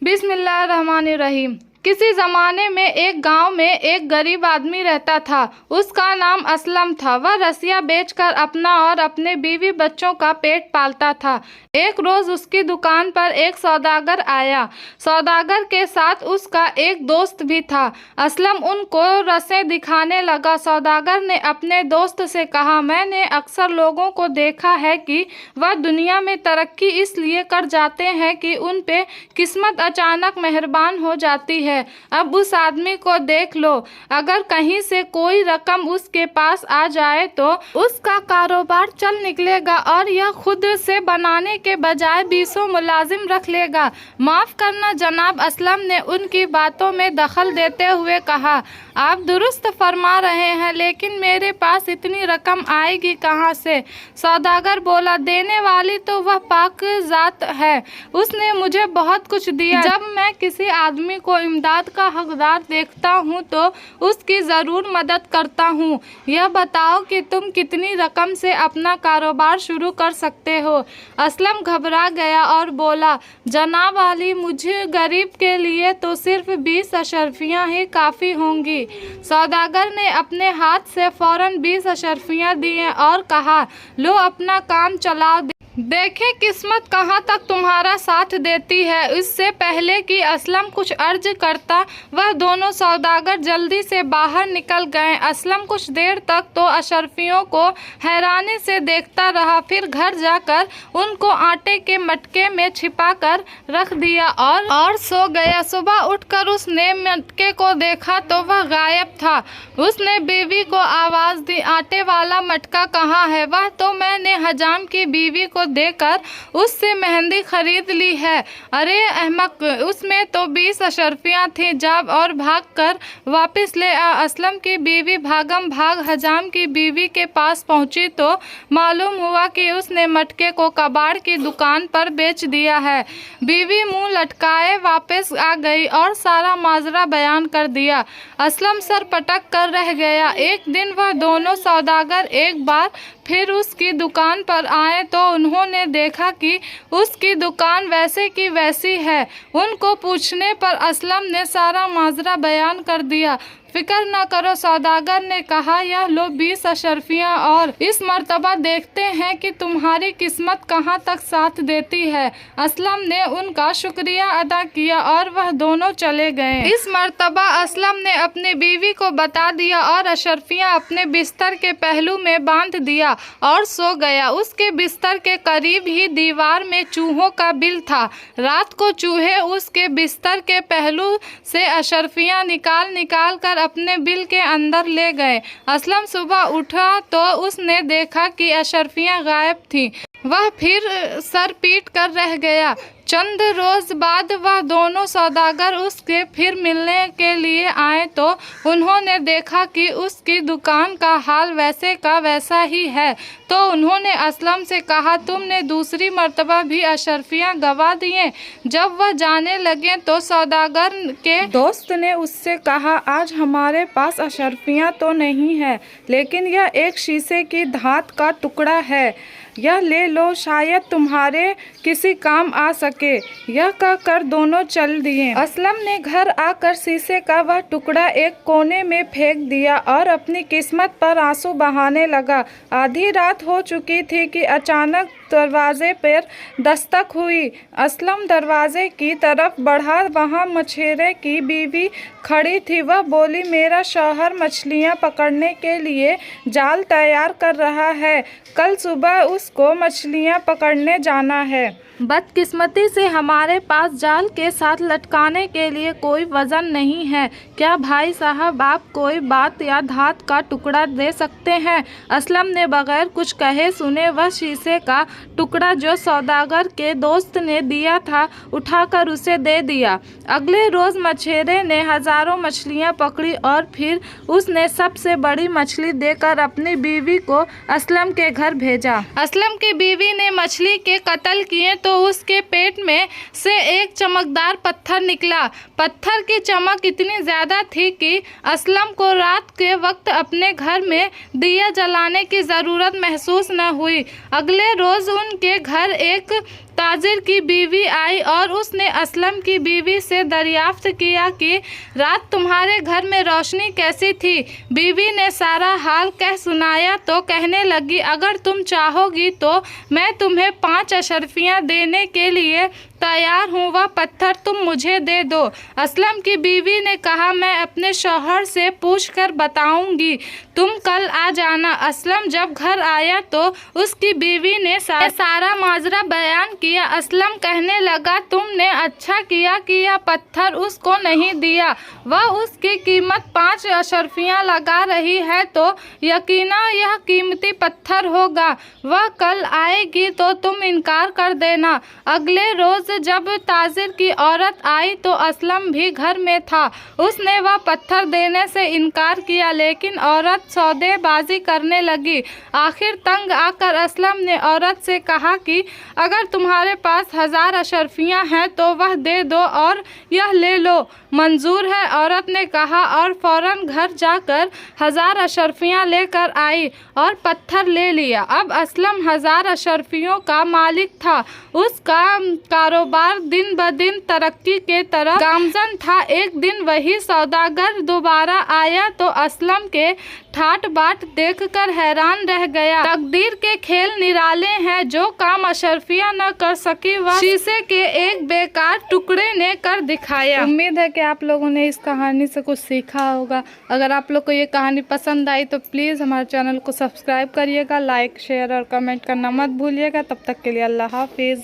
बिस्मिल्लाहिर्रहमानिर्रहीम। किसी ज़माने में एक गांव में एक गरीब आदमी रहता था। उसका नाम असलम था। वह रसिया बेचकर अपना और अपने बीवी बच्चों का पेट पालता था। एक रोज़ उसकी दुकान पर एक सौदागर आया। सौदागर के साथ उसका एक दोस्त भी था। असलम उनको रसें दिखाने लगा। सौदागर ने अपने दोस्त से कहा, मैंने अक्सर लोगों को देखा है कि वह दुनिया में तरक्की इसलिए कर जाते हैं कि उन पे किस्मत अचानक मेहरबान हो जाती है। अब उस आदमी को देख लो, अगर कहीं से कोई रकम उसके पास आ जाए तो उसका कारोबार चल निकलेगा और यह खुद से बनाने के बजाय 20 मुलाजिम रख लेगा। माफ़ करना जनाब, असलम ने उनकी बातों में दखल देते हुए कहा, आप दुरुस्त फरमा रहे हैं, लेकिन मेरे पास इतनी रकम आएगी कहाँ से? सौदागर बोला, देने वाली तो वह पाक ज़ात है, उसने मुझे बहुत कुछ दिया। जब मैं किसी आदमी को इमदाद का हकदार देखता हूँ तो उसकी ज़रूर मदद करता हूँ। यह बताओ कि तुम कितनी रकम से अपना कारोबार शुरू कर सकते हो? असलम घबरा गया और बोला, जनाब आली, मुझे गरीब के लिए तो सिर्फ 20 अशरफियाँ ही काफ़ी होंगी। सौदागर ने अपने हाथ से फ़ौरन 20 अशरफियाँ दिए और कहा, लो अपना काम चलाओ, देखें किस्मत कहाँ तक तुम्हारा साथ देती है। इससे पहले कि असलम कुछ अर्ज करता, वह दोनों सौदागर जल्दी से बाहर निकल गए। असलम कुछ देर तक तो अशरफियों को हैरानी से देखता रहा, फिर घर जाकर उनको आटे के मटके में छिपा कर रख दिया और सो गया। सुबह उठकर उसने मटके को देखा तो वह गायब था। उसने बीवी को आवाज़ दी, आटे वाला मटका कहाँ है? वह तो मैंने हजाम की बीवी को देकर उससे मेहंदी खरीद ली है। अरे अहमक, उसमें तो 20 अशरफियाँ थीं, जब और भाग कर वापस ले आ। असलम की बीवी भागम भाग हजाम की बीवी के पास पहुंची तो मालूम हुआ कि उसने मटके को कबाड़ की दुकान पर बेच दिया है। बीवी मुंह लटकाए वापस आ गई और सारा माजरा बयान कर दिया। असलम सर पटक कर रह गया। एक दिन वह दोनों सौदागर एक बार फिर उसकी दुकान पर आए तो उन्होंने देखा कि उसकी दुकान वैसे की वैसी है। उनको पूछने पर असलम ने सारा माजरा बयान कर दिया। फिक्र न करो, सौदागर ने कहा, यह लो 20 अशरफियाँ और इस मर्तबा देखते हैं कि तुम्हारी किस्मत कहाँ तक साथ देती है। असलम ने उनका शुक्रिया अदा किया और वह दोनों चले गए। इस मर्तबा असलम ने अपनी बीवी को बता दिया और अशरफियाँ अपने बिस्तर के पहलू में बांध दिया और सो गया। उसके बिस्तर के करीब ही दीवार में चूहों का बिल था। रात को चूहे उसके बिस्तर के पहलू से अशरफियाँ निकाल कर अपने बिल के अंदर ले गए। असलम सुबह उठा तो उसने देखा कि अशरफियाँ गायब थीं। वह फिर सर पीट कर रह गया। चंद रोज़ बाद वह दोनों सौदागर उसके फिर मिलने के लिए आए तो उन्होंने देखा कि उसकी दुकान का हाल वैसे का वैसा ही है। तो उन्होंने असलम से कहा, तुमने दूसरी मर्तबा भी अशरफियाँ गवा दिए। जब वह जाने लगे तो सौदागर के दोस्त ने उससे कहा, आज हमारे पास अशरफियाँ तो नहीं है, लेकिन यह एक शीशे की धात का टुकड़ा है, यह ले लो, शायद तुम्हारे किसी काम आ सके। यह कहकर दोनों चल दिए। असलम ने घर आकर शीशे का वह टुकड़ा एक कोने में फेंक दिया और अपनी किस्मत पर आंसू बहाने लगा। आधी रात हो चुकी थी कि अचानक दरवाजे पर दस्तक हुई। असलम दरवाजे की तरफ बढ़ा, वहाँ मछेरे की बीवी खड़ी थी। वह बोली, मेरा शौहर मछलियाँ पकड़ने के लिए जाल तैयार कर रहा है, कल सुबह उसको मछलियाँ पकड़ने जाना है। बदकिस्मती से हमारे पास जाल के साथ लटकाने के लिए कोई वज़न नहीं है। क्या भाई साहब आप कोई बात या धात का टुकड़ा दे सकते हैं? असलम ने बगैर कुछ कहे सुने वह शीशे का टुकड़ा जो सौदागर के दोस्त ने दिया था उठाकर उसे दे दिया। अगले रोज़ मछेरे ने हज़ारों मछलियाँ पकड़ी और फिर उसने सबसे बड़ी मछली देकर अपनी बीवी को असलम के घर भेजा। असलम की बीवी ने मछली के कत्ल किए तो उसके पेट में से एक चमकदार पत्थर निकला। पत्थर की चमक इतनी ज़्यादा थी कि असलम को रात के वक्त अपने घर में दिया जलाने की ज़रूरत महसूस न हुई। अगले रोज़ उनके घर एक ताजिर की बीवी आई और उसने असलम की बीवी से दरियाफ्त किया कि रात तुम्हारे घर में रोशनी कैसी थी। बीवी ने सारा हाल कह सुनाया तो कहने लगी, अगर तुम चाहोगी तो मैं तुम्हें 5 अशर्फियाँ देने के लिए तैयार हूँ, वह पत्थर तुम मुझे दे दो। असलम की बीवी ने कहा, मैं अपने शौहर से पूछकर बताऊंगी, तुम कल आ जाना। असलम जब घर आया तो उसकी बीवी ने सारा माजरा बयान किया। असलम कहने लगा, तुमने अच्छा किया कि यह पत्थर उसको नहीं दिया, वह उसकी कीमत 5 अशर्फियाँ लगा रही है तो यकीनन यह कीमती पत्थर होगा। वह कल आएगी तो तुम इनकार कर देना। अगले रोज जब ताजिर की औरत आई तो असलम भी घर में था। उसने वह पत्थर देने से इनकार किया, लेकिन औरत सौदेबाजी करने लगी। आखिर तंग आकर असलम ने औरत से कहा कि अगर तुम्हारे पास 1000 अशर्फियाँ हैं तो वह दे दो और यह ले लो, मंजूर है। औरत ने कहा और फौरन घर जाकर 1000 अशर्फियाँ लेकर आई और पत्थर ले लिया। अब असलम 1000 अशर्फियों का मालिक था। उसका कारोबार दिन ब दिन तरक्की के तरफ गामजन था। एक दिन वही सौदागर दोबारा आया तो असलम के ठाट बाट देखकर हैरान रह गया। तकदीर के खेल निराले हैं, जो काम अशर्फिया न कर सकी वह शीशे के एक बेकार टुकड़े ने कर दिखाया। उम्मीद है कि आप लोगों ने इस कहानी से कुछ सीखा होगा। अगर आप लोग को ये कहानी पसंद आई तो प्लीज़ हमारे चैनल को सब्सक्राइब करिएगा, लाइक शेयर और कमेंट करना मत भूलिएगा। तब तक के लिए अल्लाह हाफिज़।